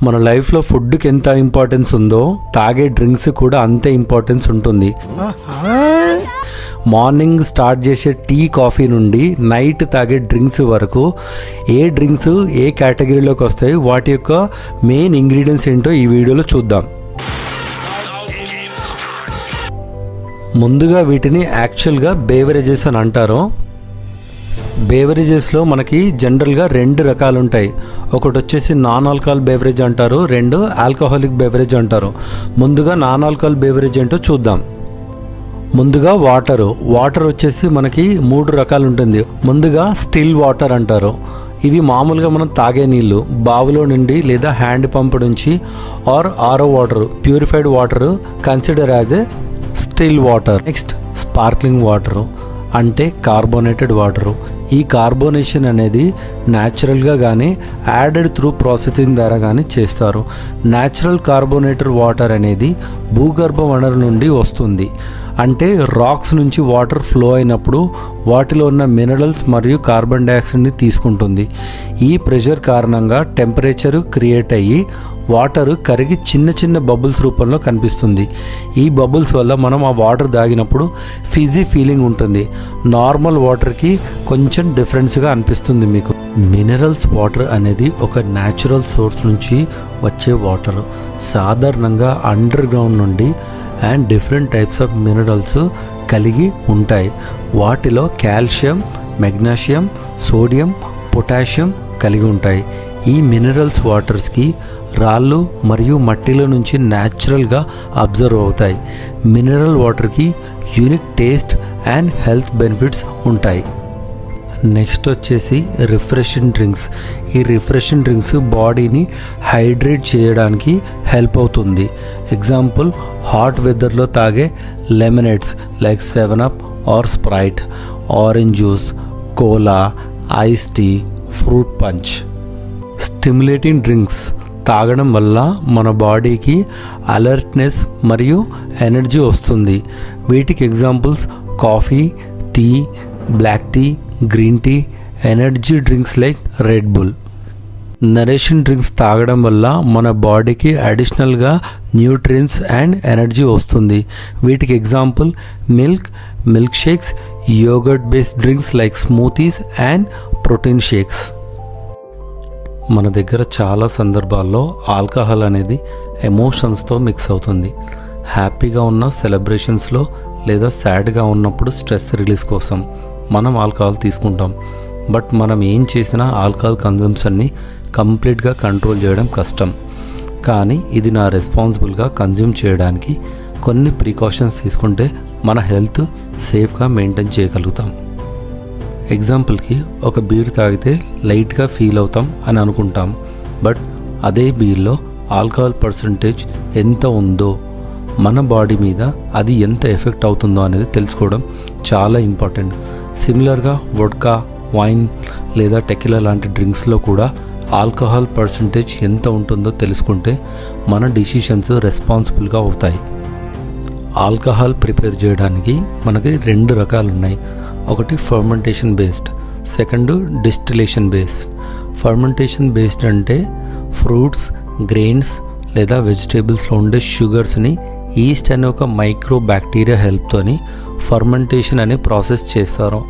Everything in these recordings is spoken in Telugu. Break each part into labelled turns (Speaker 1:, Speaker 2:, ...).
Speaker 1: మన లైఫ్లో ఫుడ్కి ఎంత ఇంపార్టెన్స్ ఉందో తాగే డ్రింక్స్ కూడా అంతే ఇంపార్టెన్స్ ఉంటుంది. మార్నింగ్ స్టార్ట్ చేసే టీ కాఫీ నుండి నైట్ తాగే డ్రింక్స్ వరకు ఏ డ్రింక్స్ ఏ కేటగిరీలోకి వస్తాయి, వాటి యొక్క మెయిన్ ఇంగ్రీడియంట్స్ ఏంటో ఈ వీడియోలో చూద్దాం. ముందుగా వీటిని యాక్చువల్గా బేవరేజెస్ అని అంటారు. బేవరేజెస్లో మనకి జనరల్గా 2 రకాలు ఉంటాయి. ఒకటి వచ్చేసి నాన్ ఆల్కహాల్ బేవరేజ్ అంటారు, 2 ఆల్కహాలిక్ బేవరేజ్ అంటారు. ముందుగా నాన్ ఆల్కహాల్ బేవరేజ్ ఏంటో చూద్దాం. ముందుగా వాటర్ వచ్చేసి మనకి 3 రకాలు ఉంటుంది. ముందుగా స్టిల్ వాటర్ అంటారు. ఇవి మామూలుగా మనం తాగే నీళ్ళు, బావిలో నుండి లేదా హ్యాండ్ పంప్ నుంచి RO water, purified water consider as a still water. Next sparkling water అంటే కార్బోనేటెడ్ వాటరు. ఈ కార్బోనేషన్ అనేది న్యాచురల్గా కానీ యాడెడ్ త్రూ ప్రాసెసింగ్ ద్వారా కానీ చేస్తారు. న్యాచురల్ కార్బోనేటెడ్ వాటర్ అనేది భూగర్భ వనరు నుండి వస్తుంది. అంటే రాక్స్ నుంచి వాటర్ ఫ్లో అయినప్పుడు వాటిలో ఉన్న మినరల్స్ మరియు కార్బన్ డైఆక్సైడ్ని తీసుకుంటుంది. ఈ ప్రెషర్ కారణంగా టెంపరేచర్ క్రియేట్ అయ్యి వాటర్ కరిగి చిన్న చిన్న బబుల్స్ రూపంలో కనిపిస్తుంది. ఈ బబుల్స్ వల్ల మనం ఆ వాటర్ తాగినప్పుడు ఫిజీ ఫీలింగ్ ఉంటుంది. నార్మల్ వాటర్కి కొంచెం డిఫరెన్స్గా అనిపిస్తుంది మీకు. మినరల్స్ వాటర్ అనేది ఒక న్యాచురల్ సోర్స్ నుంచి వచ్చే వాటర్. సాధారణంగా అండర్ గ్రౌండ్ నుండి and different types of minerals కలిగి ఉంటాయి. వాటిలో కాల్షియం, మెగ్నీషియం, సోడియం, పొటాషియం కలిగి ఉంటాయి. ఈ మినరల్స్ వాటర్స్కి రాళ్ళు మరియు మట్టిలో నుంచి న్యాచురల్గా అబ్జర్వ్ అవుతాయి. మినరల్ వాటర్కి unique taste and health benefits ఉంటాయి. నెక్స్ట్ వచ్చేసి రిఫ్రెషింగ్ డ్రింక్స్. ఈ రిఫ్రెషింగ్ డ్రింక్స్ బాడీని హైడ్రేట్ చేయడానికి హెల్ప్ అవుతుంది. ఎగ్జాంపుల్ హాట్ వెదర్లో తాగే lemonades like 7up or Sprite, orange juice, cola, ice tea, fruit punch. Stimulating drinks తాగడం వల్ల మన బాడీకి అలర్ట్నెస్ మరియు ఎనర్జీ వస్తుంది. వీటికి examples coffee, tea, black tea, green tea, energy drinks like Red Bull. Nourishing drinks తాగడం వల్ల మన బాడీకి అడిషనల్గా న్యూట్రియన్స్ అండ్ ఎనర్జీ వస్తుంది. వీటికి example milk shakes, yoghurt based drinks like smoothies and protein shakes. మన దగ్గర చాలా సందర్భాల్లో ఆల్కహాల్ అనేది ఎమోషన్స్తో మిక్స్ అవుతుంది. హ్యాపీగా ఉన్న సెలబ్రేషన్స్లో లేదా సాడ్గా ఉన్నప్పుడు స్ట్రెస్ రిలీజ్ కోసం మనం ఆల్కహాల్ తీసుకుంటాం. బట్ మనం ఏం చేసినా ఆల్కహాల్ కన్జంప్షన్ని కంప్లీట్గా కంట్రోల్ చేయడం కష్టం. కానీ ఇది నా రెస్పాన్సిబుల్గా కన్జ్యూమ్ చేయడానికి కొన్ని ప్రికాషన్స్ తీసుకుంటే మన హెల్త్ సేఫ్గా మెయింటైన్ చేయగలుగుతాం. ఎగ్జాంపుల్కి ఒక బీర్ తాగితే లైట్గా ఫీల్ అవుతాం అని అనుకుంటాం. బట్ అదే బీర్లో ఆల్కహాల్ పర్సంటేజ్ ఎంత ఉందో, మన బాడీ మీద అది ఎంత ఎఫెక్ట్ అవుతుందో అనేది తెలుసుకోవడం చాలా ఇంపార్టెంట్. సిమిలర్గా వోడ్కా, వైన్ లేదా టెకిలా లాంటి డ్రింక్స్లో కూడా ఆల్కహాల్ పర్సంటేజ్ ఎంత ఉంటుందో తెలుసుకుంటే మన డిసిషన్స్ రెస్పాన్సిబుల్గా అవుతాయి. ఆల్కహాల్ ప్రిపేర్ చేయడానికి మనకి 2 రకాలు ఉన్నాయి. ఒకటి fermentation based, second distillation based. Fermentation based అంటే ఫ్రూట్స్, గ్రెయిన్స్ లేదా వెజిటేబుల్స్లో ఉండే షుగర్స్ని ఈస్ట్ అనే ఒక మైక్రో బ్యాక్టీరియా హెల్ప్తోని ఫర్మెంటేషన్ అనే ప్రాసెస్ చేస్తారు.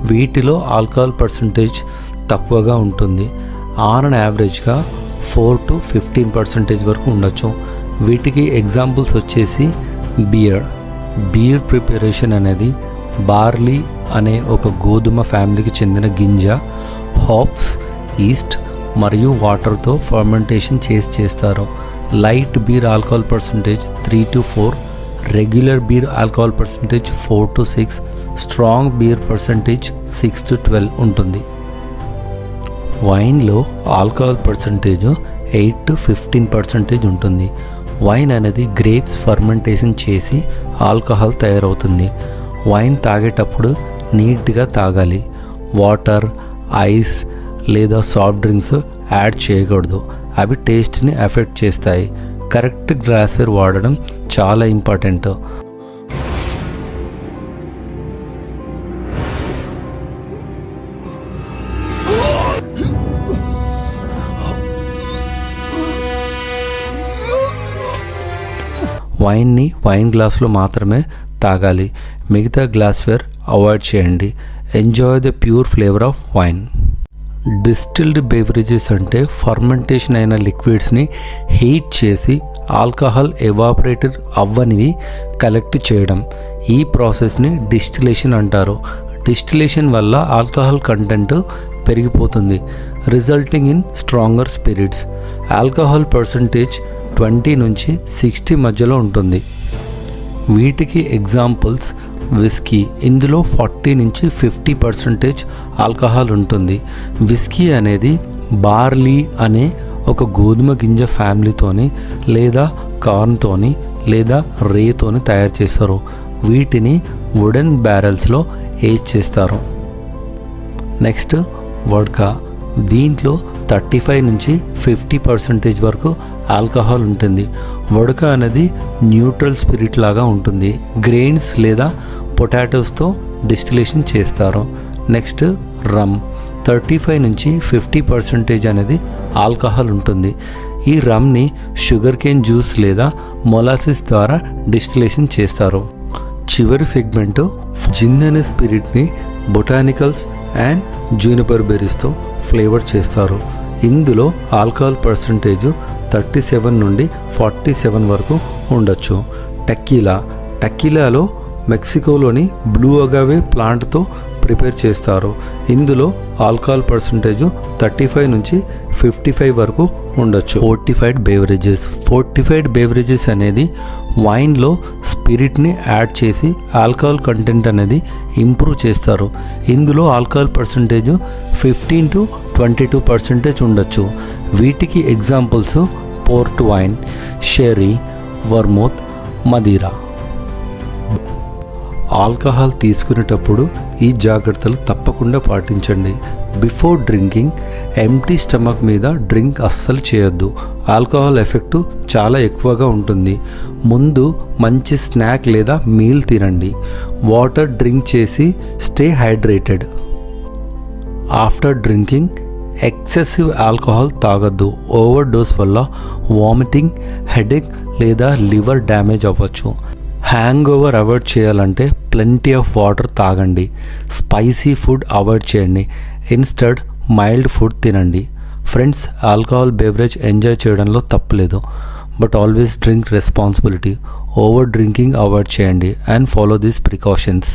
Speaker 1: వీటిలో ఆల్కహాల్ పర్సంటేజ్ తక్కువగా ఉంటుంది. ఆన్ యావరేజ్గా 4 to 15% వరకు ఉండొచ్చు. వీటికి ఎగ్జాంపుల్స్ వచ్చేసి బియర్ ప్రిపరేషన్ అనేది బార్లీ అనే ఒక గోధుమ ఫ్యామిలీకి చెందిన గింజ, హాప్స్, ఈస్ట్ మరియు వాటర్తో ఫర్మెంటేషన్ చేస్తారు. Light beer alcohol percentage 3 to 4, regular beer alcohol percentage 4 to 6, strong beer percentage 6 to 12 ఉంటుంది. వైన్లో ఆల్కహాల్ పర్సంటేజ్ 8 to 15% ఉంటుంది. వైన్ అనేది గ్రేప్స్ ఫర్మెంటేషన్ చేసి ఆల్కహాల్ తయారవుతుంది. వైన్ తాగేటప్పుడు నీట్గా తాగాలి. వాటర్, ఐస్ లేదా సాఫ్ట్ డ్రింక్స్ యాడ్ చేయకూడదు. అవి టేస్ట్ని ఎఫెక్ట్ చేస్తాయి. కరెక్ట్ గ్లాస్వేర్ వాడడం చాలా ఇంపార్టెంట్. వైన్ని వైన్ గ్లాస్లో మాత్రమే తాగాలి. మిగతా గ్లాస్వేర్ అవాయిడ్ చేయండి. Enjoy the pure flavour of wine. Distilled beverages అంటే ఫర్మెంటేషన్ అయిన లిక్విడ్స్ని హీట్ చేసి ఆల్కహాల్ ఎవాపరేటర్ అవ్వనివి కలెక్ట్ చేయడం. ఈ ప్రాసెస్ని డిస్టిలేషన్ అంటారు. డిస్టిలేషన్ వల్ల ఆల్కహాల్ కంటెంట్ పెరిగిపోతుంది, resulting in stronger spirits. Alcohol percentage 20 నుంచి 60 మధ్యలో ఉంటుంది. వీటికి ఎగ్జాంపుల్స్ విస్కీ. ఇందులో 40 నుంచి 50% ఆల్కహాల్ ఉంటుంది. విస్కీ అనేది బార్లీ అనే ఒక గోధుమ గింజ ఫ్యామిలీతోని లేదా కార్న్తోని లేదా రేతోని తయారు చేస్తారు. వీటిని వుడెన్ బ్యారెల్స్లో ఏజ్ చేస్తారు. Next vodka. దీంట్లో 35 నుంచి 50% వరకు ఆల్కహాల్ ఉంటుంది. వోడ్కా అనేది న్యూట్రల్ స్పిరిట్ లాగా ఉంటుంది. గ్రెయిన్స్ లేదా పొటాటోస్తో డిస్టిలేషన్ చేస్తారు. నెక్స్ట్ రమ్. 35 నుంచి 50% అనేది ఆల్కహాల్ ఉంటుంది. ఈ రమ్ని షుగర్ కేన్ జ్యూస్ లేదా మొలాసిస్ ద్వారా డిస్టిలేషన్ చేస్తారు. చివరి సెగ్మెంట్ జిన్ అనే స్పిరిట్ని బొటానికల్స్ అండ్ జూనిపర్ బెర్రీస్తో ఫ్లేవర్ చేస్తారు. ఇందులో ఆల్కహాల్ పర్సంటేజ్ 37 నుండి 47 వరకు ఉండొచ్చు. టెకీలా. టెకీలాలో మెక్సికోలోని బ్లూ అగావే ప్లాంట్తో ప్రిపేర్ చేస్తారు. ఇందులో ఆల్కహాల్ పర్సంటేజ్ 35 నుంచి 55 వరకు ఉండొచ్చు. Fortified beverages. ఫోర్టిఫైడ్ బేవరేజెస్ అనేది వైన్లో స్పిరిట్ని యాడ్ చేసి ఆల్కహాల్ కంటెంట్ అనేది ఇంప్రూవ్ చేస్తారు. ఇందులో ఆల్కహాల్ పర్సంటేజ్ 15 to 22% ఉండొచ్చు. వీటికి examples port wine, sherry, vermouth, Madeira. Alcohol తీసుకునేటప్పుడు ఈ జాగ్రత్తలు తప్పకుండా పాటించండి. బిఫోర్ డ్రింకింగ్ ఎంప్టీ స్టమక్ మీద డ్రింక్ అస్సలు చేయొద్దు. ఆల్కహాల్ ఎఫెక్ట్ చాలా ఎక్కువగా ఉంటుంది. ముందు మంచి స్నాక్ లేదా మీల్ తినండి. వాటర్ డ్రింక్ చేసి stay hydrated. After drinking excessive alcohol తాగొద్దు. ఓవర్ డోస్ వల్ల వామిటింగ్, హెడేక్ లేదా లివర్ డ్యామేజ్ అవ్వచ్చు. హ్యాంగ్ ఓవర్ అవాయిడ్ చేయాలంటే ప్లెంటీ ఆఫ్ వాటర్ తాగండి. స్పైసీ ఫుడ్ అవాయిడ్ చేయండి. ఇన్స్టెడ్ మైల్డ్ ఫుడ్ తినండి. ఫ్రెండ్స్, ఆల్కహాల్ బెవరేజ్ ఎంజాయ్ చేయడంలో తప్పులేదు, but always drink responsibility. Over drinking avoid చేయండి అండ్ ఫాలో దీస్ ప్రికాషన్స్.